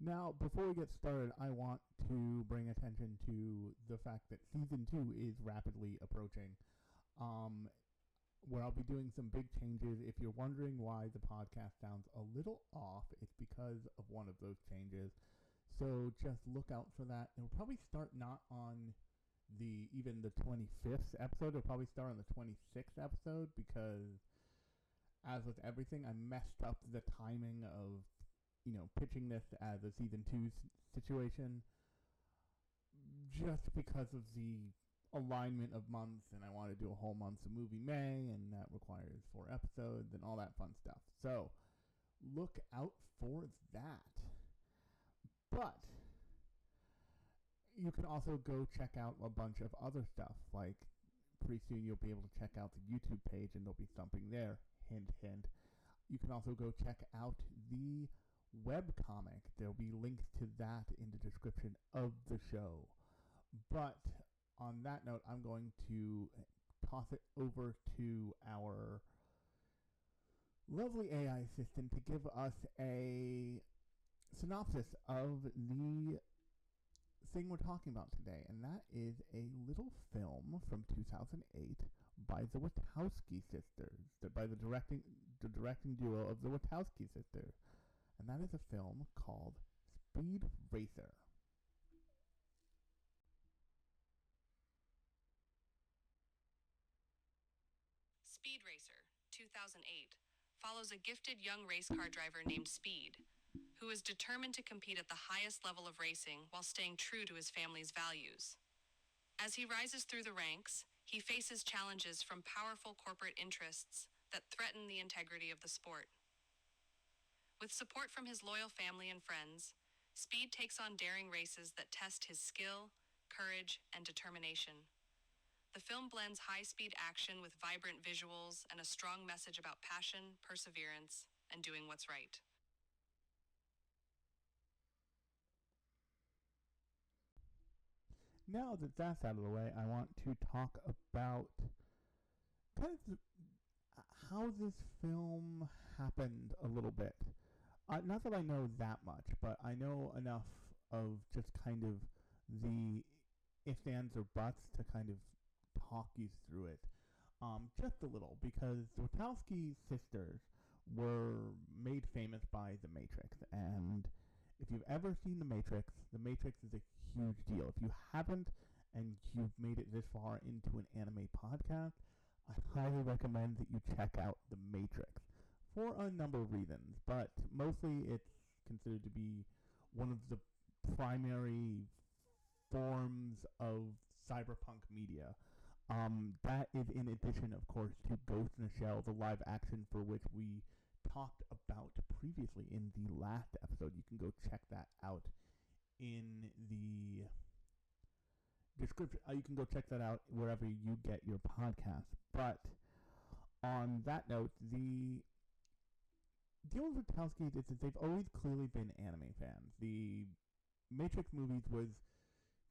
Now, before we get started, I want to bring attention to the fact that Season 2 is rapidly approaching, where I'll be doing some big changes. If you're wondering why the podcast sounds a little off, it's because of one of those changes. So just look out for that. It'll probably start not on even the 25th episode. It'll probably start on the 26th episode because, as with everything, I messed up the timing of pitching this as a season 2 situation just because of the alignment of months, and I want to do a whole month of movie May, and that requires 4 episodes and all that fun stuff. So look out for that. But you can also go check out a bunch of other stuff. Like, pretty soon you'll be able to check out the YouTube page and there'll be something there. Hint, hint. You can also go check out the webcomic. There'll be links to that in the description of the show. But on that note, I'm going to toss it over to our lovely AI assistant to give us a synopsis of the thing we're talking about today, and that is a little film from 2008 by the Wachowski sisters, by the directing duo of the Wachowski sisters, and that is a film called Speed Racer. Speed Racer, 2008, follows a gifted young race car driver named Speed, who is determined to compete at the highest level of racing while staying true to his family's values. As he rises through the ranks, he faces challenges from powerful corporate interests that threaten the integrity of the sport. With support from his loyal family and friends, Speed takes on daring races that test his skill, courage, and determination. The film blends high-speed action with vibrant visuals and a strong message about passion, perseverance, and doing what's right. Now that that's out of the way, I want to talk about kind of how this film happened a little bit. Not that I know that much, but I know enough of just kind of the ifs, ands, or buts to kind of talk you through it. Just a little, because the Wachowski sisters were made famous by The Matrix, and if you've ever seen The Matrix is a huge deal. If you haven't, and you've made it this far into an anime podcast, I highly recommend that you check out The Matrix for a number of reasons, but mostly it's considered to be one of the primary forms of cyberpunk media. That is in addition, of course, to Ghost in the Shell, the live action for which we talked about previously in the last episode. You can go check that out in the description. You can go check that out wherever you get your podcast. But on that note, the deal with Wachowski is that they've always clearly been anime fans. The Matrix movies was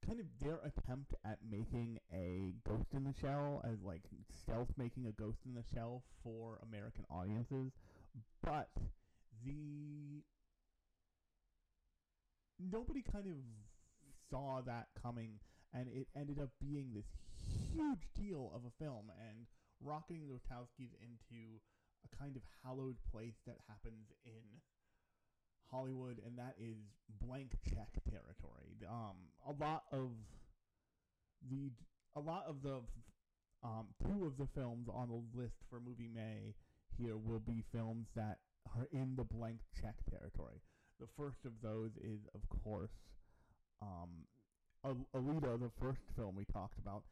kind of their attempt at making a Ghost in the Shell, as like stealth making a Ghost in the Shell for American audiences, but nobody kind of saw that coming, and it ended up being this huge deal of a film and rocketing the Wachowskis into a kind of hallowed place that happens in Hollywood, and that is blank check territory. A lot of the two of the films on the list for movie May here will be films that are in the blank check territory. The first of those is, of course, Alita, the first film we talked about.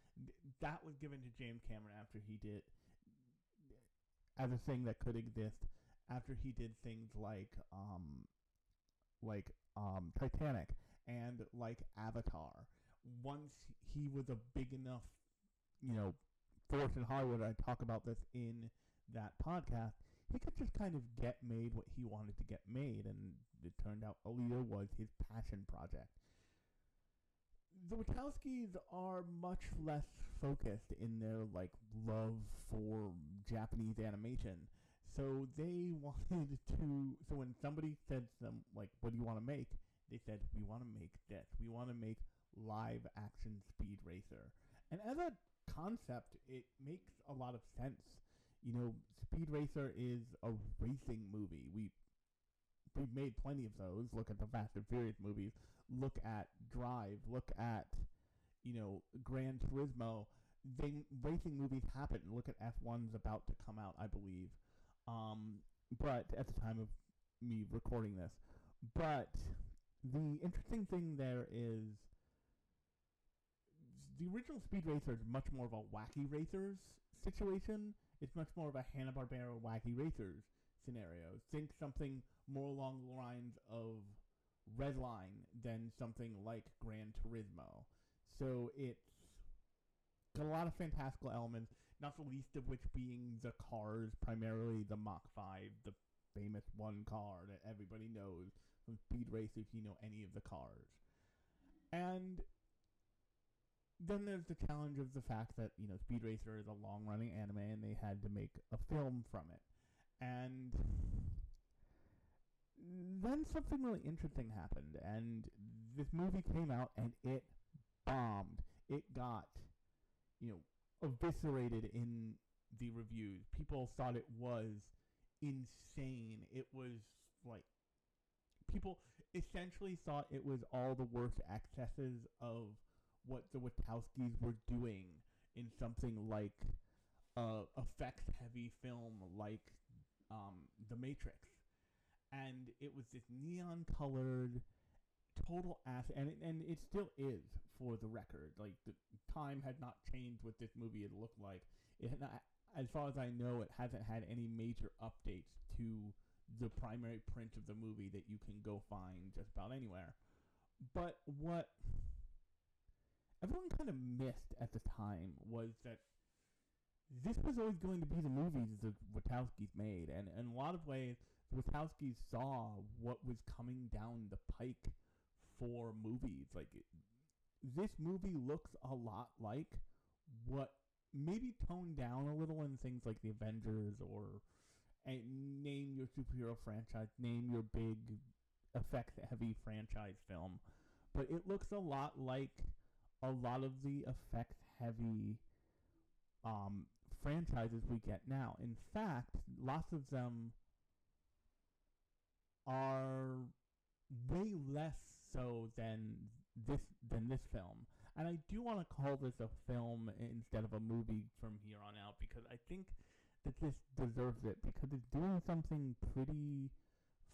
That was given to James Cameron after he did, as a thing that could exist, after he did things like Titanic and like Avatar. Once he was a big enough, force in Hollywood, I talk about this in that podcast, he could just kind of get made what he wanted to get made, and it turned out Alita was his passion project. The Wachowskis are much less focused in their love for Japanese animation. So they wanted to. So when somebody said to them, what do you want to make? they said, we want to make this. We want to make live action Speed Racer. And as a concept, it makes a lot of sense. You know, Speed Racer is a racing movie. We've made plenty of those. Look at the Fast and Furious movies. Look at Drive. Look at, you know, Gran Turismo. Racing movies happen. Look at F1's about to come out, I believe. But at the time of me recording this. But the interesting thing there is the original Speed Racer is much more of a Wacky Racers situation. It's much more of a Hanna-Barbera Wacky Racers scenario. Think something more along the lines of Redline than something like Gran Turismo. So it's got a lot of fantastical elements, not the least of which being the cars, primarily the Mach 5, the famous one car that everybody knows from Speed Racer if you know any of the cars. And then there's the challenge of the fact that, you know, Speed Racer is a long-running anime and they had to make a film from it. And then something really interesting happened, and this movie came out and it bombed. It got, you know, eviscerated in the reviews. People thought it was insane. It was like, people essentially thought it was all the worst excesses of what the Wachowskis were doing in something like effects-heavy film like The Matrix. And it was this neon-colored, total ass, and it still is, for the record. Like, the time had not changed what this movie had looked like. It had not, as far as I know, it hasn't had any major updates to the primary print of the movie that you can go find just about anywhere. But what everyone kind of missed at the time was that this was always going to be the movies the Wachowskis made, and in a lot of ways, the Wachowskis saw what was coming down the pike for movies. Like, this movie looks a lot like what maybe toned down a little in things like the Avengers or name your superhero franchise, name your big effect-heavy franchise film, but it looks a lot like a lot of the effect-heavy franchises we get now. In fact, lots of them are way less so than this film. And I do want to call this a film instead of a movie from here on out, because I think that this deserves it, because it's doing something pretty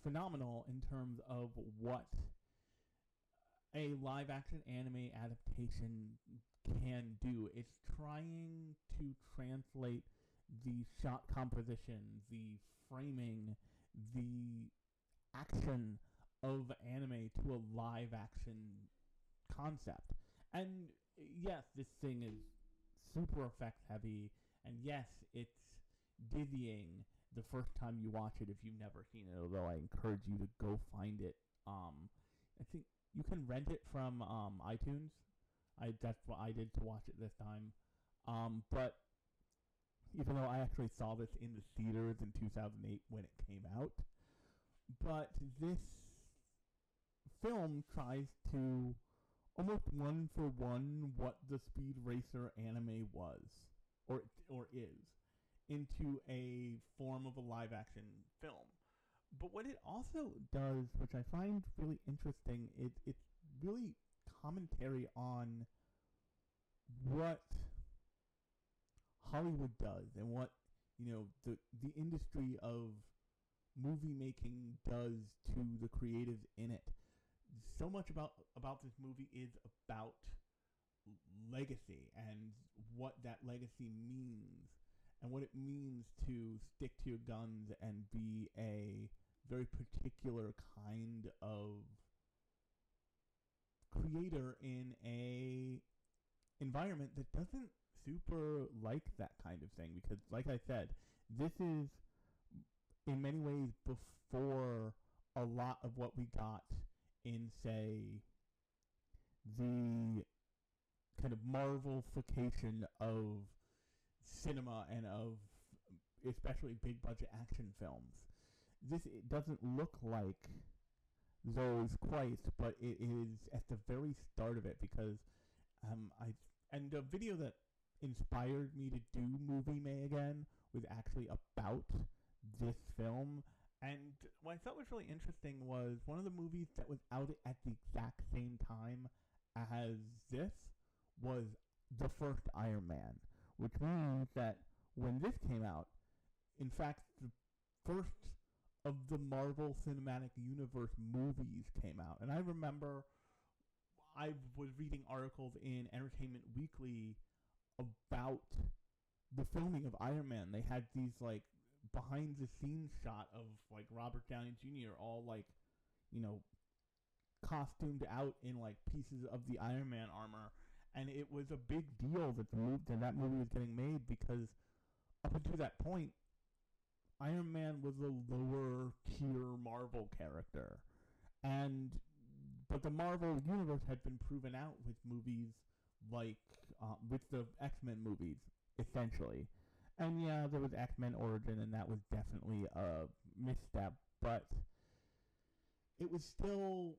phenomenal in terms of what a live-action anime adaptation can do. It's trying to translate the shot composition, the framing, the action of anime to a live-action concept. And yes, this thing is super effects-heavy, and yes, it's dizzying the first time you watch it if you've never seen it, although I encourage you to go find it. I think you can rent it from iTunes. That's what I did to watch it this time. But even though I actually saw this in the theaters in 2008 when it came out, but this film tries to almost one for one what the Speed Racer anime was or is into a form of a live action film. But what it also does, which I find really interesting, is it's really commentary on what Hollywood does and what, you know, the industry of movie making does to the creatives in it. So much about this movie is about legacy and what that legacy means and what it means to stick to your guns and be a very particular kind of creator in a environment that doesn't super like that kind of thing, because like I said, this is in many ways before a lot of what we got in, say, the kind of Marvelification of cinema and of especially big budget action films. This, it doesn't look like those quite, but it is at the very start of it because and the video that inspired me to do Movie May again was actually about this film. And what I thought was really interesting was one of the movies that was out at the exact same time as this was the first Iron Man, which means that when this came out, in fact, the first of the Marvel Cinematic Universe movies came out. And I remember I was reading articles in Entertainment Weekly about the filming of Iron Man. They had these, like, behind the scenes shot of, like, Robert Downey Jr. all, like, you know, costumed out in, like, pieces of the Iron Man armor. And it was a big deal that that movie was getting made because up until that point, Iron Man was a lower tier Marvel character. But the Marvel universe had been proven out with movies like, with the X-Men movies, essentially. And yeah, there was X-Men Origin, and that was definitely a misstep, but it was still,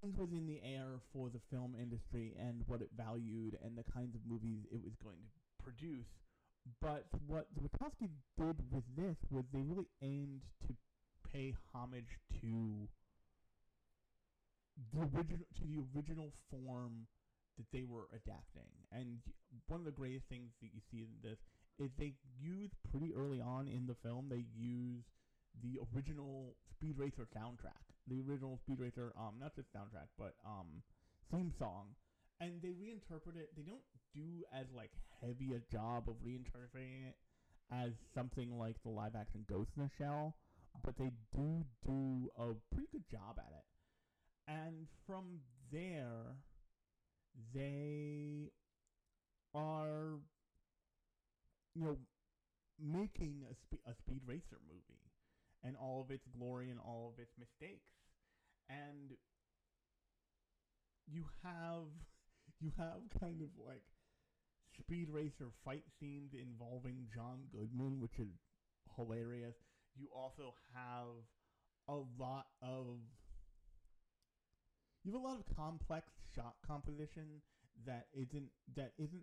change was in the air for the film industry and what it valued and the kinds of movies it was going to produce. But what the Wachowskis did with this was they really aimed to pay homage to the original form that they were adapting. And one of the greatest things that you see in this is they use pretty early on in the film, they use the original Speed Racer soundtrack. The original Speed Racer, not just soundtrack, but theme song. And they reinterpret it. They don't do as, like, heavy a job of reinterpreting it as something like the live-action Ghost in the Shell, but they do a pretty good job at it. And from there, they are, you know, making a Speed Racer movie and all of its glory and all of its mistakes. And you have kind of like Speed Racer fight scenes involving John Goodman, which is hilarious. You also have a lot of complex shot composition that isn't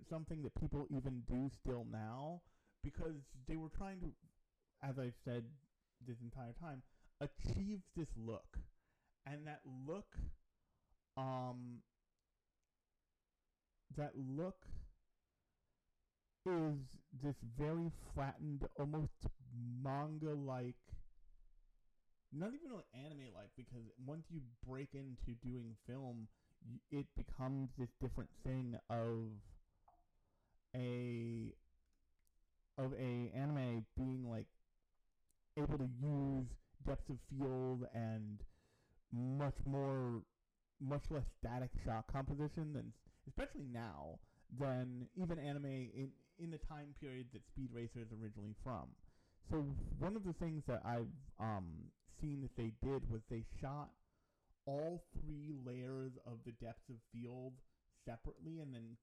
something that people even do still now, because they were trying to, as I've said this entire time, achieve this look. And that look is this very flattened, almost manga-like, not even really anime-like, because once you break into doing film, it becomes this different thing of a anime being, like, able to use depth of field and much less static shot composition than, especially now, than even anime in the time period that Speed Racer is originally from. So one of the things that I've seen that they did was they shot all three layers of the depth of field separately and then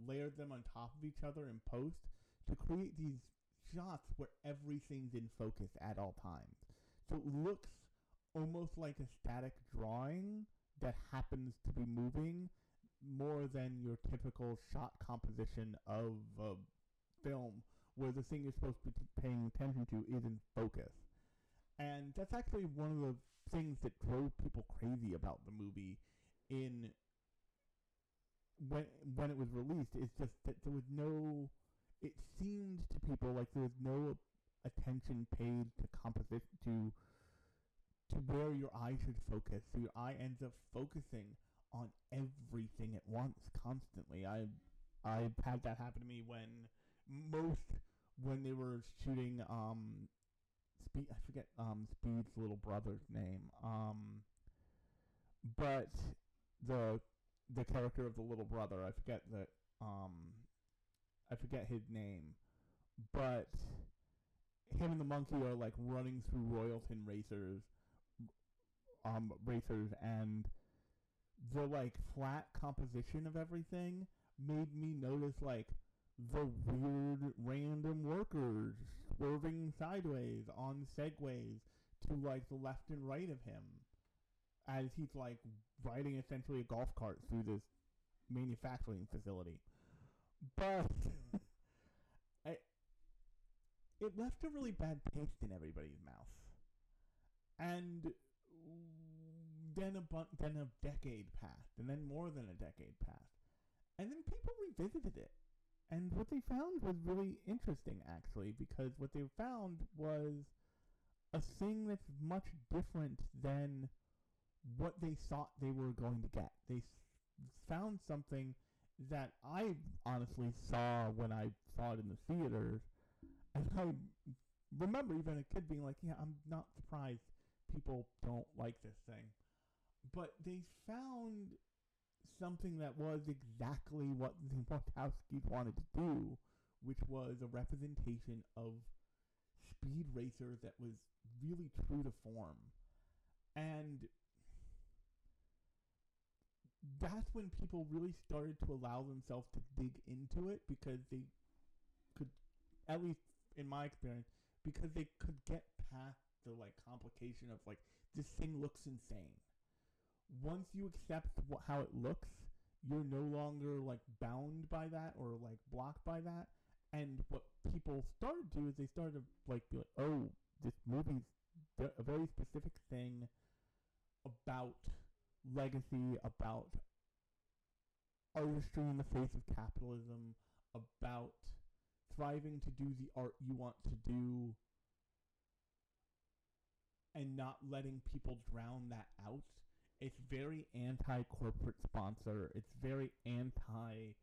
layered them on top of each other in post to create these shots where everything's in focus at all times. So it looks almost like a static drawing that happens to be moving more than your typical shot composition of a film where the thing you're supposed to be paying attention to is in focus. And that's actually one of the things that drove people crazy about the movie when it was released, is just that there was no, it seemed to people like there was no attention paid to composition, to where your eye should focus. So your eye ends up focusing on everything at once, constantly. I've had that happen to me when they were shooting Speed. I forget Speed's little brother's name. But the character of the little brother, I forget his name. But him and the monkey are, like, running through Royalton racers, and the, like, flat composition of everything made me notice, like, the weird random workers swerving sideways on segways to like the left and right of him as he's like riding essentially a golf cart through this manufacturing facility. But it left a really bad taste in everybody's mouth. And then a decade passed, and then more than a decade passed. And then people revisited it. And what they found was really interesting, actually, because what they found was a thing that's much different than what they thought they were going to get. They found something that I honestly saw when I saw it in the theaters. And I remember even a kid being like, yeah, I'm not surprised people don't like this thing. But they found something that was exactly what the Wachowskis wanted to do, which was a representation of Speed Racer that was really true to form. And that's when people really started to allow themselves to dig into it, because they could, at least in my experience, because they could get past the like complication of like, this thing looks insane. Once you accept how it looks, you're no longer like bound by that or like blocked by that. And what people started to do is they started to like be like, oh, this movie's a very specific thing about legacy, about artistry in the face of capitalism, about striving to do the art you want to do and not letting people drown that out. It's very anti-corporate sponsor. It's very anti...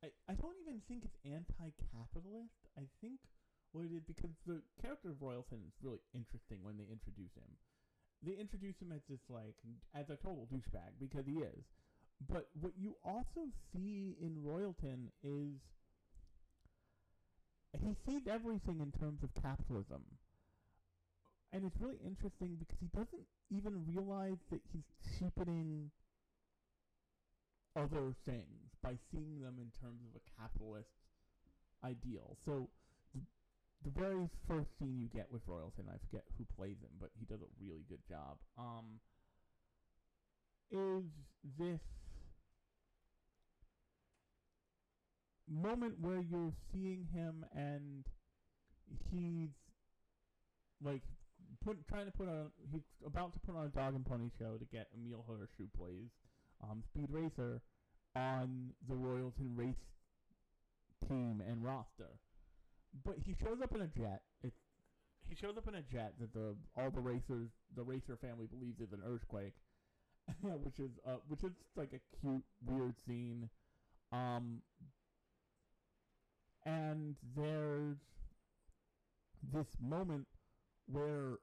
I don't even think it's anti-capitalist. I think what it is, because the character of Royalton is really interesting when they introduce him. They introduce him as this, like, as a total douchebag, because he is. But what you also see in Royalton is he sees everything in terms of capitalism. And it's really interesting because he doesn't even realize that he's cheapening other things by seeing them in terms of a capitalist ideal. So the very first scene you get with Royalton, I forget who plays him, but he does a really good job, is this moment where you're seeing him and he's like he's about to put on a dog and pony show to get Emile Hirsch, who plays Speed Racer, on the Royalton race team and roster. But he shows up in a jet. He shows up in a jet that the racer family believes is an earthquake, which is like a cute, weird scene. And there's this moment where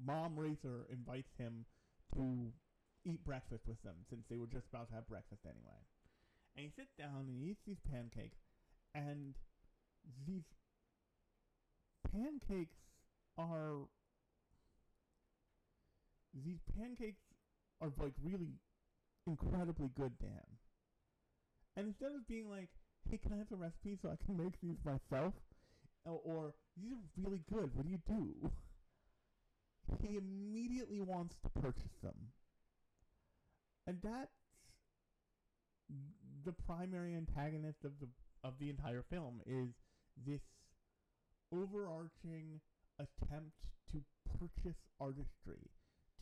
Mom Racer invites him to eat breakfast with them, since they were just about to have breakfast anyway. And he sits down and he eats these pancakes, and these pancakes are like really incredibly good to him. And instead of being like, hey, can I have the recipe so I can make these myself? Or these are really good, what do you do? He immediately wants to purchase them. And that's the primary antagonist of the entire film, is this overarching attempt to purchase artistry,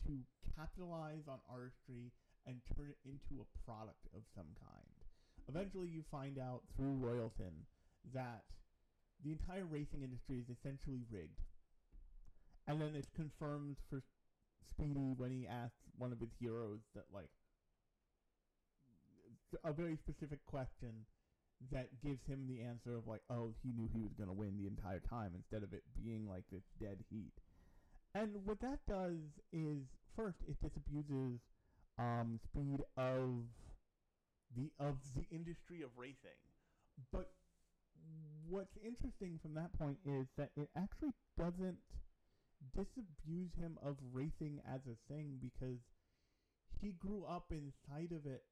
to capitalize on artistry and turn it into a product of some kind. Eventually you find out through Royalton that the entire racing industry is essentially rigged. And then it's confirmed for Speedy when he asks one of his heroes that, like, a very specific question that gives him the answer of, like, oh, he knew he was going to win the entire time, instead of it being like this dead heat. And what that does is, first, it disabuses Speed of the industry of racing. But what's interesting from that point is that it actually doesn't disabuse him of racing as a thing, because he grew up inside of it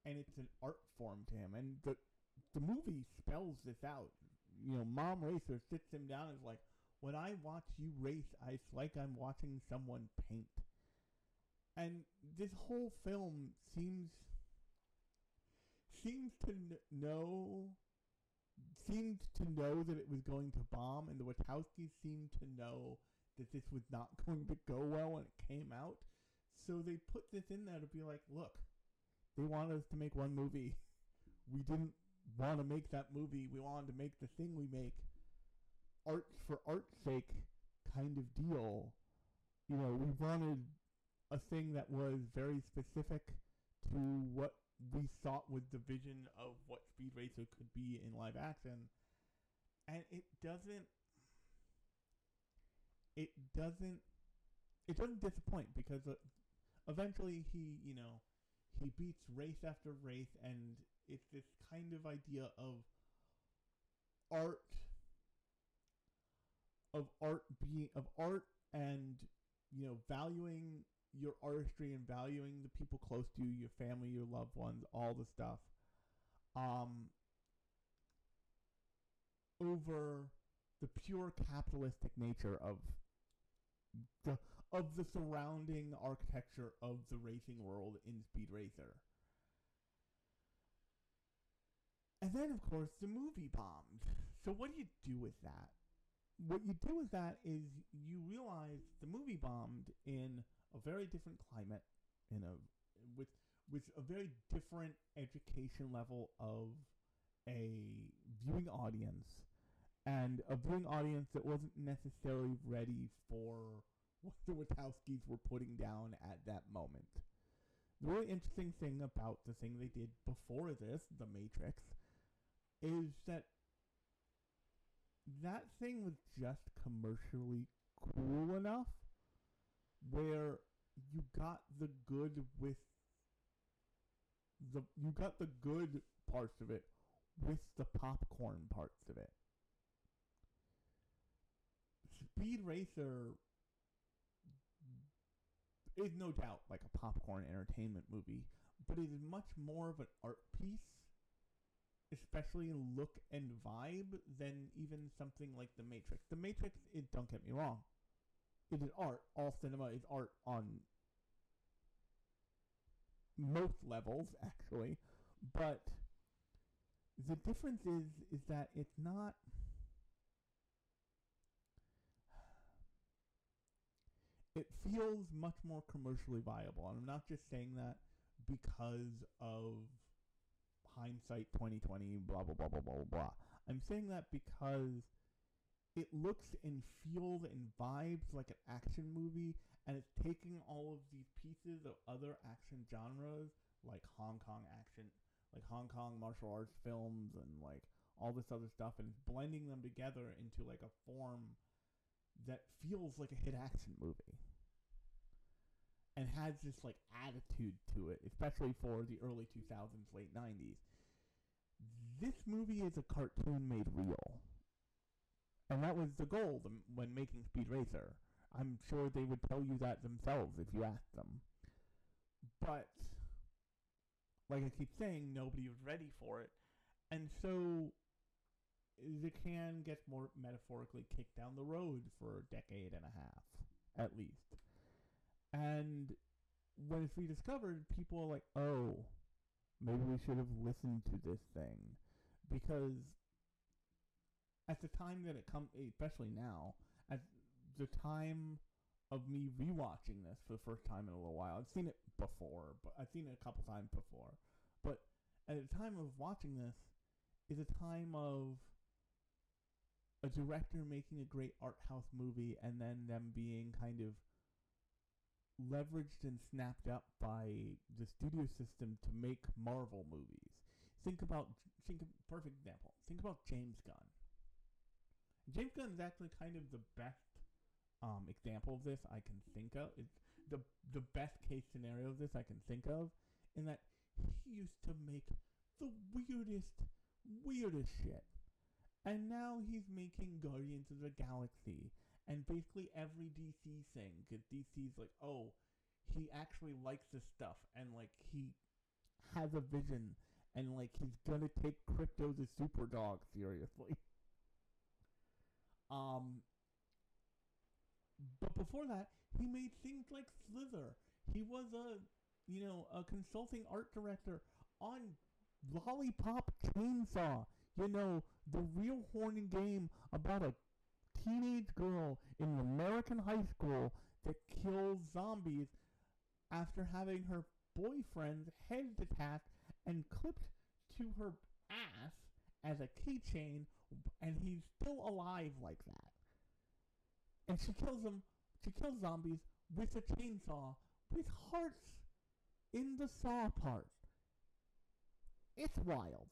and it's an art form to him. And the movie spells this out. Mom Racer sits him down and is like, when I watch you race, it's like I'm watching someone paint. And this whole film seems to know that it was going to bomb, and the Wachowskis seemed to know that this was not going to go well when it came out. So they put this in there to be like, look, they wanted us to make one movie. We didn't want to make that movie. We wanted to make the thing we make. Art for art's sake kind of deal. We wanted a thing that was very specific to what we thought was the vision of what Speed Racer could be in live action. And it doesn't disappoint, because eventually he beats race after race, and it's this kind of idea of art and valuing your artistry and valuing the people close to you, your family, your loved ones, all the stuff, over the pure capitalistic nature of the surrounding architecture of the racing world in Speed Racer. And then, of course, the movie bombed. So what do you do with that? What you do with that is you realize the movie bombed in a very different climate, with a very different education level of a viewing audience, and a viewing audience that wasn't necessarily ready for what the Wachowskis were putting down at that moment. The really interesting thing about the thing they did before this, The Matrix, is that thing was just commercially cool enough where you got the good parts of it with the popcorn parts of it. Speed Racer is no doubt like a popcorn entertainment movie, but it is much more of an art piece, especially in look and vibe, than even something like The Matrix. The Matrix, don't get me wrong, it is art. All cinema is art on most levels, actually. But the difference is that it's not... It feels much more commercially viable. And I'm not just saying that because of hindsight 2020, blah, blah, blah, blah, blah, blah. I'm saying that because it looks and feels and vibes like an action movie, and it's taking all of these pieces of other action genres, like Hong Kong action, like Hong Kong martial arts films, and like all this other stuff, and it's blending them together into like a form that feels like a hit action movie, and has this like attitude to it, especially for the early 2000s, late 90s. This movie is a cartoon made real. And that was the goal when making Speed Racer. I'm sure they would tell you that themselves if you asked them. But, like I keep saying, nobody was ready for it. And so, the can gets more metaphorically kicked down the road for a decade and a half, at least. And when it's rediscovered, people are like, oh, maybe we should have listened to this thing. Because at the time that it comes, especially now, at the time of me rewatching this for the first time in a little while, I've seen it before, but I've seen it a couple times before. But at the time of watching this is a time of a director making a great art house movie, and then them being kind of leveraged and snapped up by the studio system to make Marvel movies. Perfect example. Think about James Gunn. James Gunn is actually kind of the best example of this I can think of. It's the best case scenario of this I can think of, in that he used to make the weirdest shit. And now he's making Guardians of the Galaxy and basically every DC thing, because DC's like, oh, he actually likes this stuff, and like he has a vision, and like he's gonna take Crypto the Superdog seriously. But before that, he made things like Slither. He was a consulting art director on Lollipop Chainsaw. The real horny game about a teenage girl in an American high school that kills zombies after having her boyfriend's head detached and clipped to her ass as a keychain, and he's still alive like that. And she kills zombies with a chainsaw with hearts in the saw part. It's wild.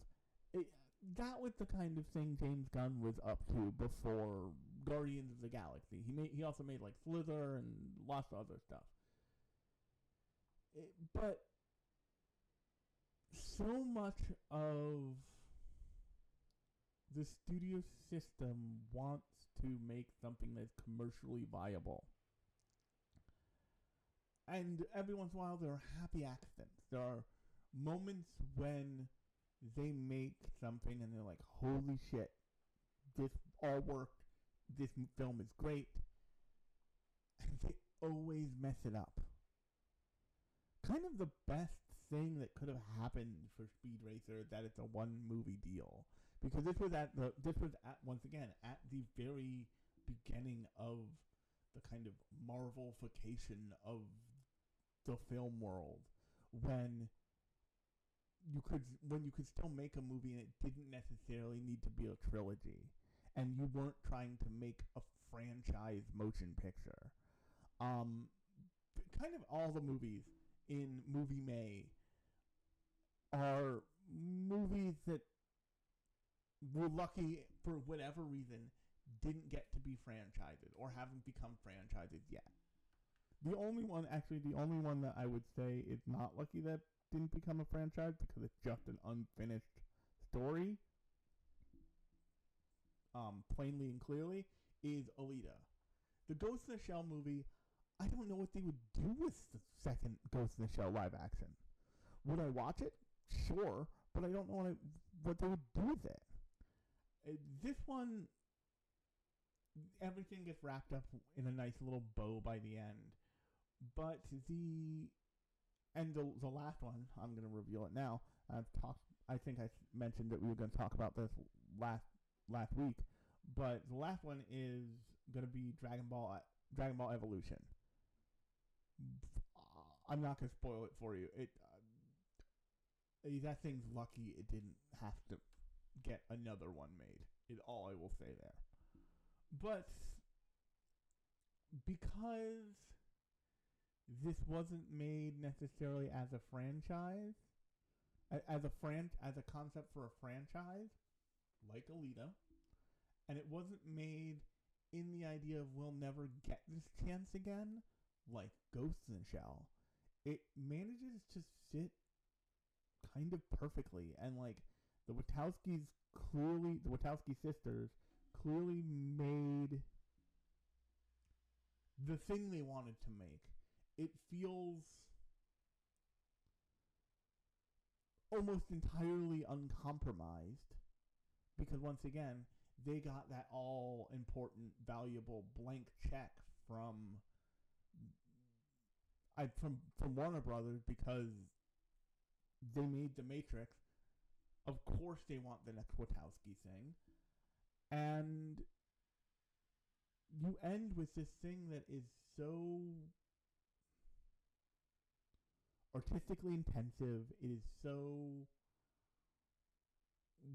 That was the kind of thing James Gunn was up to before Guardians of the Galaxy. He also made like Slither and lots of other stuff. But so much of the studio system wants to make something that's commercially viable. And every once in a while there are happy accidents. There are moments when they make something and they're like, holy shit, this all worked, this film is great, and they always mess it up. Kind of the best thing that could have happened for Speed Racer that it's a one movie deal, because this was once again at the very beginning of the kind of Marvelification of the film world, when you could still make a movie and it didn't necessarily need to be a trilogy, and you weren't trying to make a franchise motion picture. Kind of all the movies in Movie May are movies that were lucky, for whatever reason, didn't get to be franchises or haven't become franchises yet. The only one that I would say is not lucky that didn't become a franchise because it's just an unfinished story, plainly and clearly, is Alita. The Ghost in the Shell movie, I don't know what they would do with the second Ghost in the Shell live action. Would I watch it? Sure, but I don't know what they would do with it. This one, everything gets wrapped up in a nice little bow by the end. But the last one, I'm going to reveal it now. I think I mentioned that we were going to talk about this last week, but the last one is going to be Dragon Ball Evolution. I'm not going to spoil it for you. That thing's lucky it didn't have to get another one made, is all I will say there. But because this wasn't made necessarily as a franchise, as a concept for a franchise, like Alita, and it wasn't made in the idea of we'll never get this chance again, like Ghost in the Shell, it manages to sit kind of perfectly, and like the Wachowski sisters clearly made the thing they wanted to make. It feels almost entirely uncompromised, because once again, they got that all-important, valuable blank check from Warner Brothers because they made The Matrix. Of course they want the next Wachowski thing. And you end with this thing that is so artistically intensive. It is so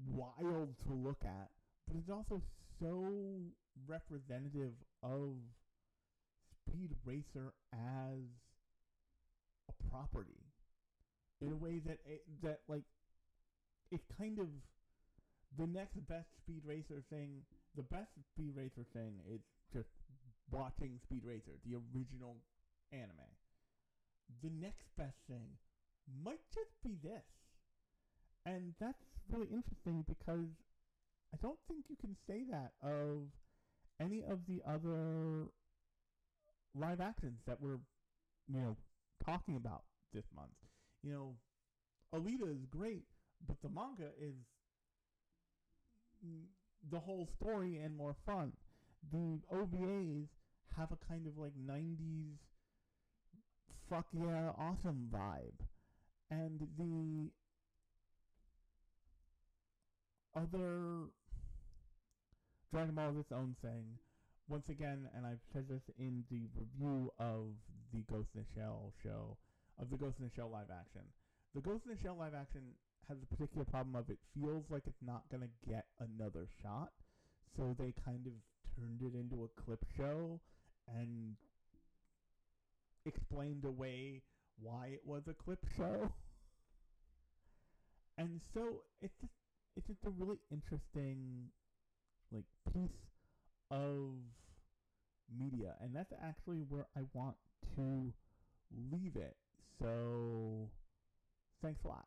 wild to look at, but it's also so representative of Speed Racer as a property in a way that it's kind of the next best Speed Racer thing. The best Speed Racer thing is just watching Speed Racer, the original anime. The next best thing might just be this. And that's really interesting because I don't think you can say that of any of the other live actions that we're, talking about this month. Alita is great, but the manga is the whole story and more fun. the OVAs have a kind of like 90s fuck yeah awesome vibe, and the other Dragon Ball is its own thing. Once again, and I've said this in the review of the Ghost in the Shell show, of the Ghost in the Shell live action. The Ghost in the Shell live action has a particular problem of it feels like it's not going to get another shot. So they kind of turned it into a clip show and explained away why it was a clip show. And so it's just a really interesting like piece of media, and that's actually where I want to leave it. So thanks a lot.